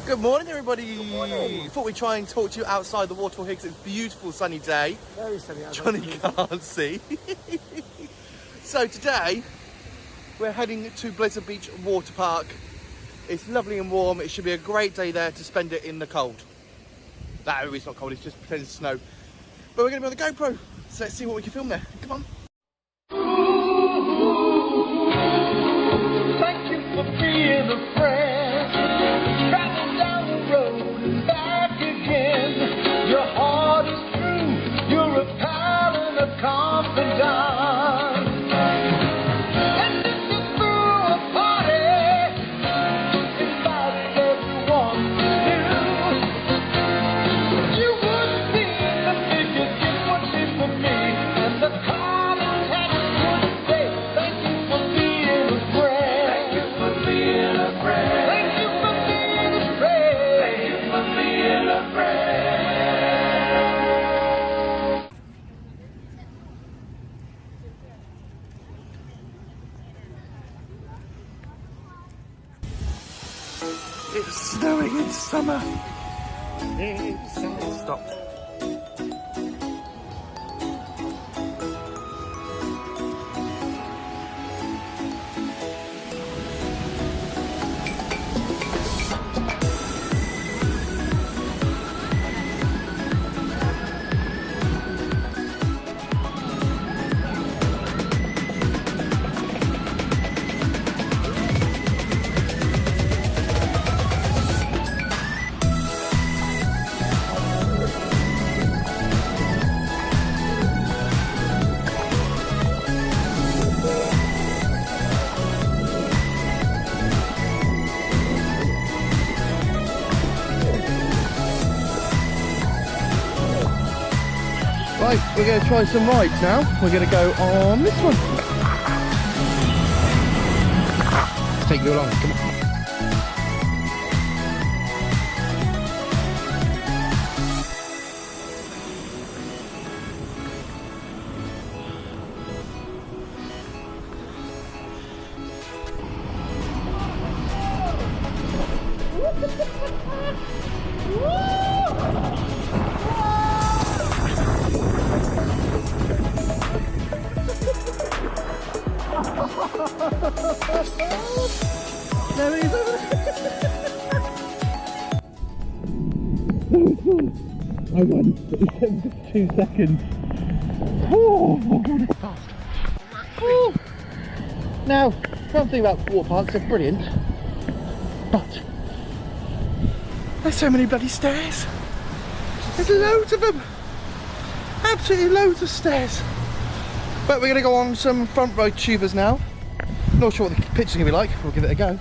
Good morning, everybody. Good morning. Thought we'd try and talk to you outside the waterfall here because it's a beautiful sunny day. Very sunny. Johnny can't see. So today we're heading to Blizzard Beach Water Park. It's lovely and warm. It should be a great day there to spend it in the cold. No, it's not cold. It's just pretending to snow. But we're going to be on the GoPro, so let's see what we can film there. Come on. Thank you for being a friend. Traveling down the road and back again. Your heart is true. You're a pal and a confidant. And if you threw a party, invited everyone you knew, you wouldn't be the biggest gift would be for me. And the card and text would say, thank you for being a friend. Thank you for being a friend. Thank you for being a friend. Thank you for being a friend. It's snowing in summer. It stopped. Right, we're going to try some rides now. We're going to go on this one. Let's take you along. Come on. There he is over there. I won. It took 2 seconds. Oh my god, it's fast. Oh. Now, one thing about water parks, they're brilliant, but there's so many bloody stairs. There's loads of them. Absolutely loads of stairs. But we're going to go on some front row tubers now. Not sure what the picture's going to be like. We'll give it a go.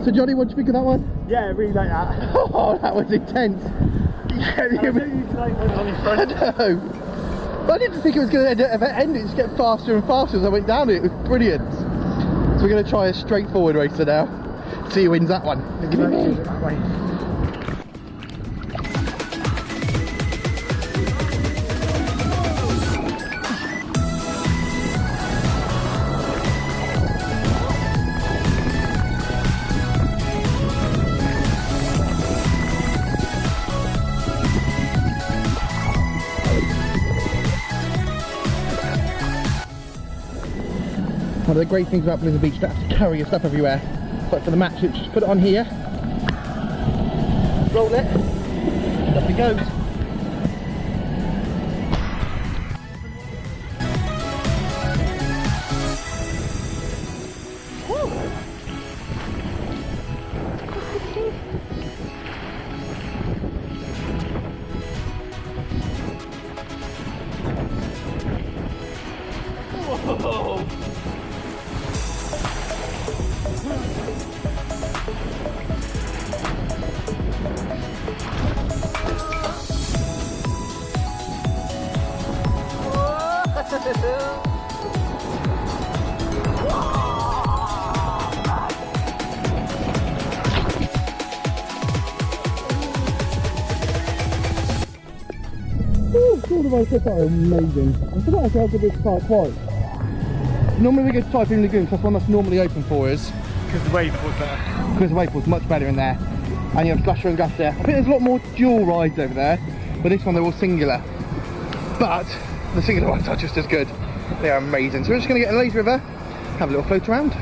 So Johnny, what do you think of that one? Yeah, I really like that. Oh, that was intense. I know. But I didn't think it was going to end. It just get faster and faster as I went down it. It was brilliant. So we're going to try a straightforward racer now. See who wins that one. Give me me. That way. One of the great things about Blizzard Beach, you don't have to carry your stuff everywhere. But for the match, just put it on here, roll it, up it goes. Woo, all the way so far, amazing. I forgot actually how good this park was. Normally we go to Typhoon Lagoon, that's one that's normally open for us. Because the wave was better. Because the wave pool's much better in there. And you have Slasher and Gus there. I think there's a lot more dual rides over there, but this one they're all singular. But the singular ones are just as good. They are amazing. So we're just going to get in the lazy river, have a little float around.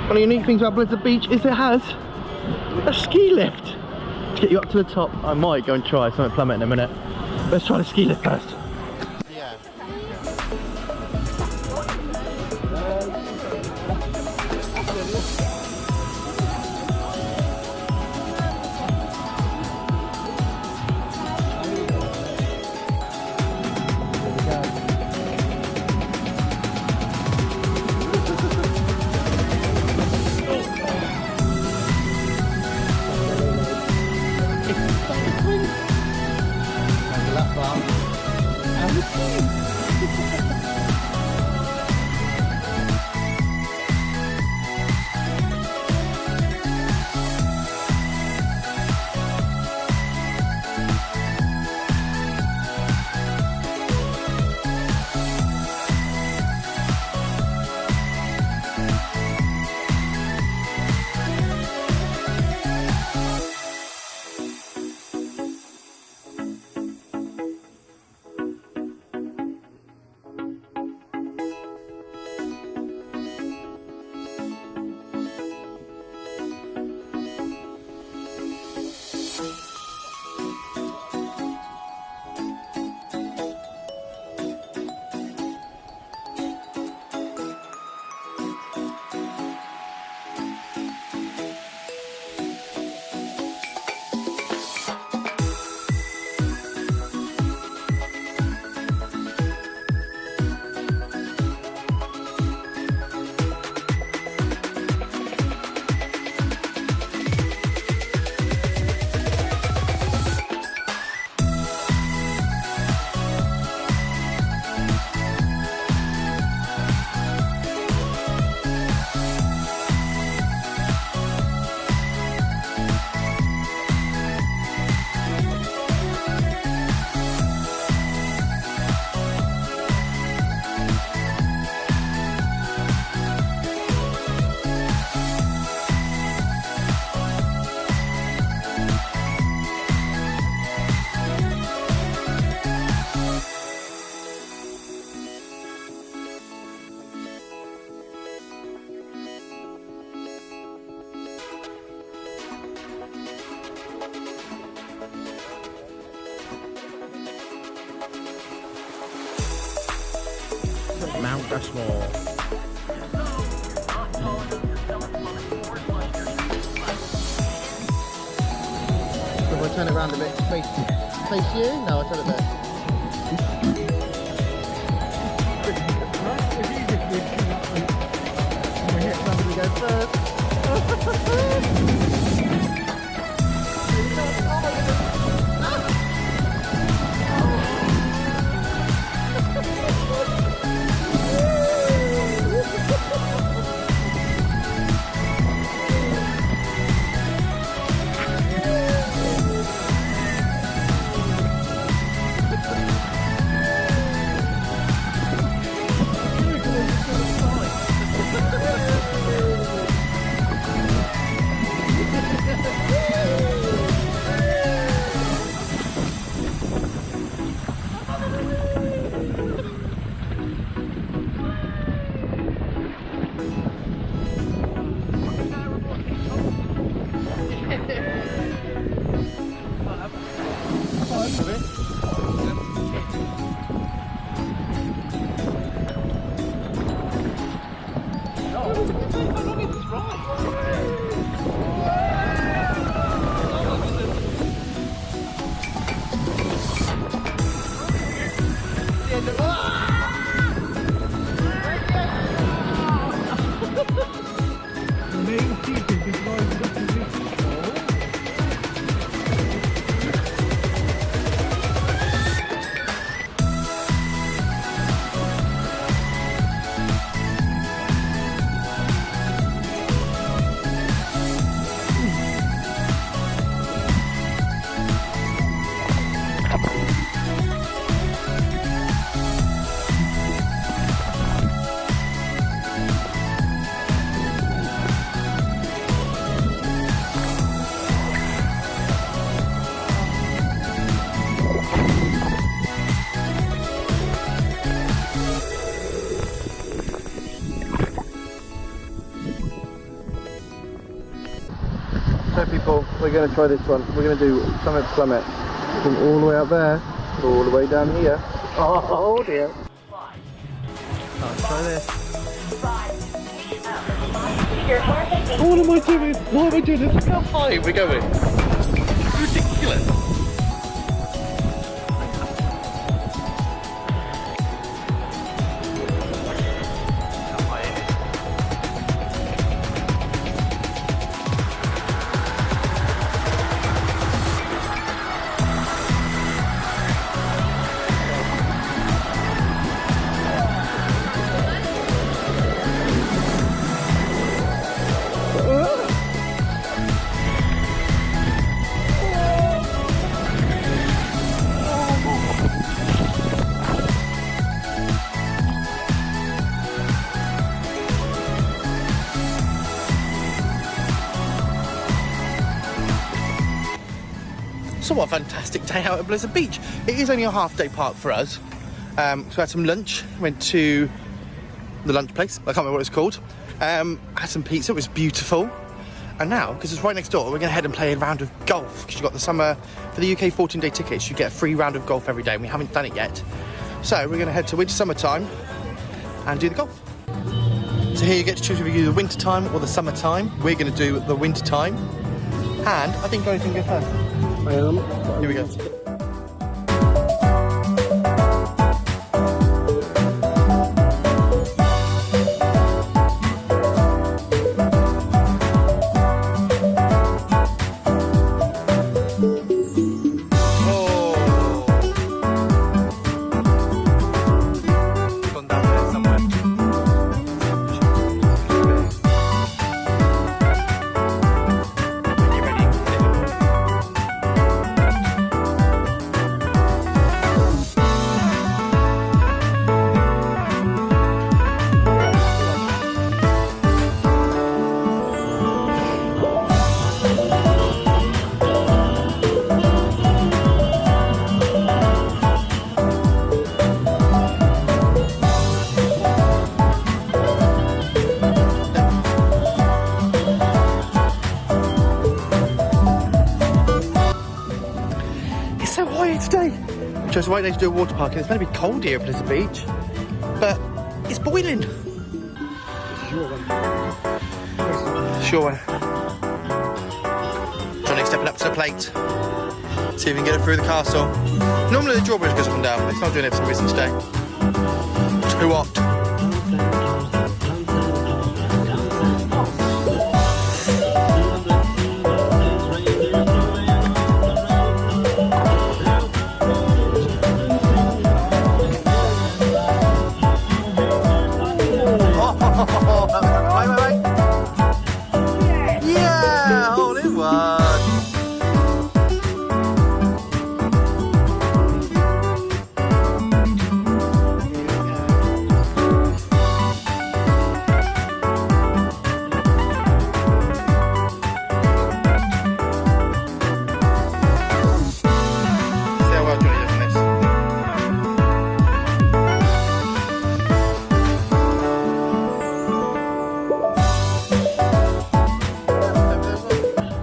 One of the unique things about Blizzard Beach is it has a ski lift to get you up to the top. I might go and try something plummet in a minute. Let's try the ski lift first. Yeah. Mount Rushmore. So if I turn it around a bit, face you? No, I'll turn it there. Somebody go first. So people, we're going to try this one. We're going to do summit plummet from all the way up there to all the way down here. Oh dear. Let's try this. What am I doing? Why am I doing this? Look how high we're going. It's ridiculous. So what a fantastic day out at Blizzard Beach. It is only a half-day park for us. So we had some lunch, went to the lunch place, I can't remember what it's called. Had some pizza, it was beautiful. And now, because it's right next door, we're going to head and play a round of golf. Because you've got the summer, for the UK 14-day tickets, you get a free round of golf every day, and we haven't done it yet. So we're going to head to winter summertime and do the golf. So here you get to choose whether you do the winter time or the summertime. We're going to do the winter time. And I think Gary's going to go first. I am. Here we go. So white today. Chose a white day to do a water park, and it's going to be cold here at Blizzard Beach. But It's boiling. Sure one. Johnny stepping up to the plate. See if we can get it through the castle. Normally the drawbridge goes up and down. It's not doing it for some reason today. Too hot. Wait. Yeah, all in one.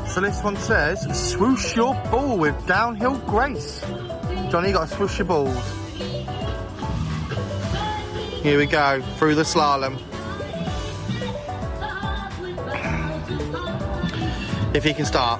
So this one says, swoosh your ball with downhill grace. Johnny, you got to swoosh your balls. Here we go, through the slalom. If he can start.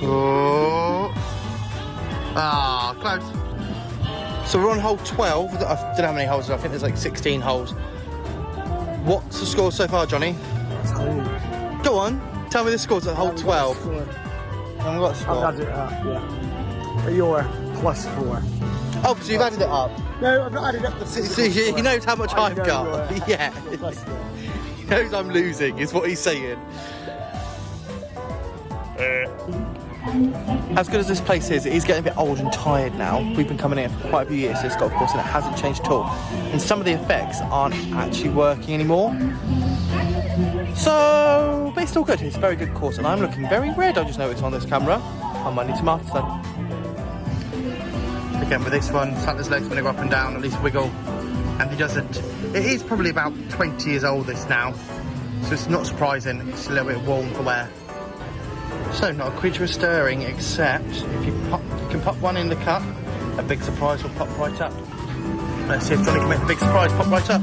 Oh. Ah, close. So we're on hole 12. I don't know how many holes there are. I think there's like 16 holes. What's the score so far, Johnny? Go on, tell me the scores at hole 12. I haven't got a score. I've added it up, yeah. But you're +4. Oh, so you've added it up? No, I've not added up the So he knows how much I've got. Yeah. He knows I'm losing, is what he's saying. As good as this place is, it is getting a bit old and tired now. We've been coming here for quite a few years to this golf course and it hasn't changed at all. And some of the effects aren't actually working anymore. So, but it's still good. It's a very good course and I'm looking very red, I just noticed on this camera. I might need some after sun. Again with this one, Santa's legs when they go up and down, at least wiggle. And he doesn't. It is probably about 20 years old this now. So it's not surprising, it's a little bit warm for wear. So not a creature is stirring except if you can pop one in the cup, a big surprise will pop right up. Let's see if Johnny can make the big surprise pop right up.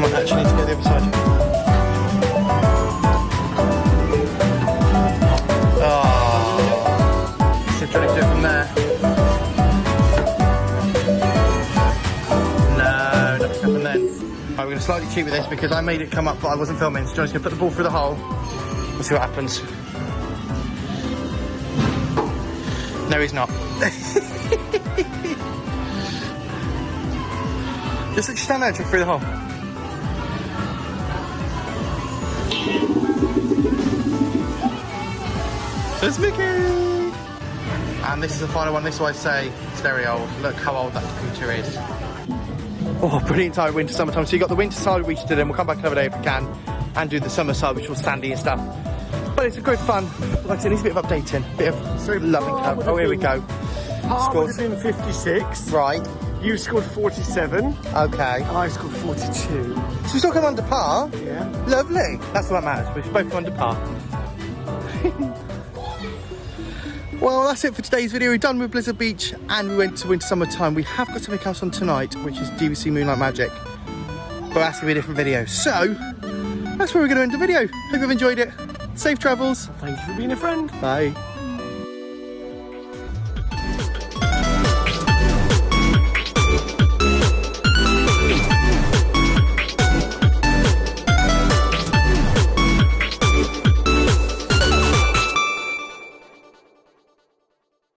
Might actually need to go the other side. Oh. See if Johnny can do it from there. No, nothing happened then. Right, we're going to slightly cheat with this because I made it come up but I wasn't filming, so Johnny's going to put the ball through the hole. We'll see what happens. No, he's not. Just stand there and check through the hole. There's Mickey! And this is the final one. This is why I say it's very old. Look how old that computer is. Oh, brilliant time, winter, summertime. So you got the winter side which did in. We'll come back another day if we can and do the summer side which was sandy and stuff. But it's a good fun. Like I said, it needs a bit of updating, a bit of loving curve. Oh, here we go. Par would have been 56. Right. You scored 47. Okay. And I scored 42. So we still come under par? Yeah. Lovely. That's what matters. We've both come under par. Well, that's it for today's video. We're done with Blizzard Beach and we went to winter summertime. We have got something else on tonight, which is DVC Moonlight Magic. But that's going to be a different video. So, that's where we're going to end the video. Hope you've enjoyed it. Safe travels. Thank you for being a friend. Bye.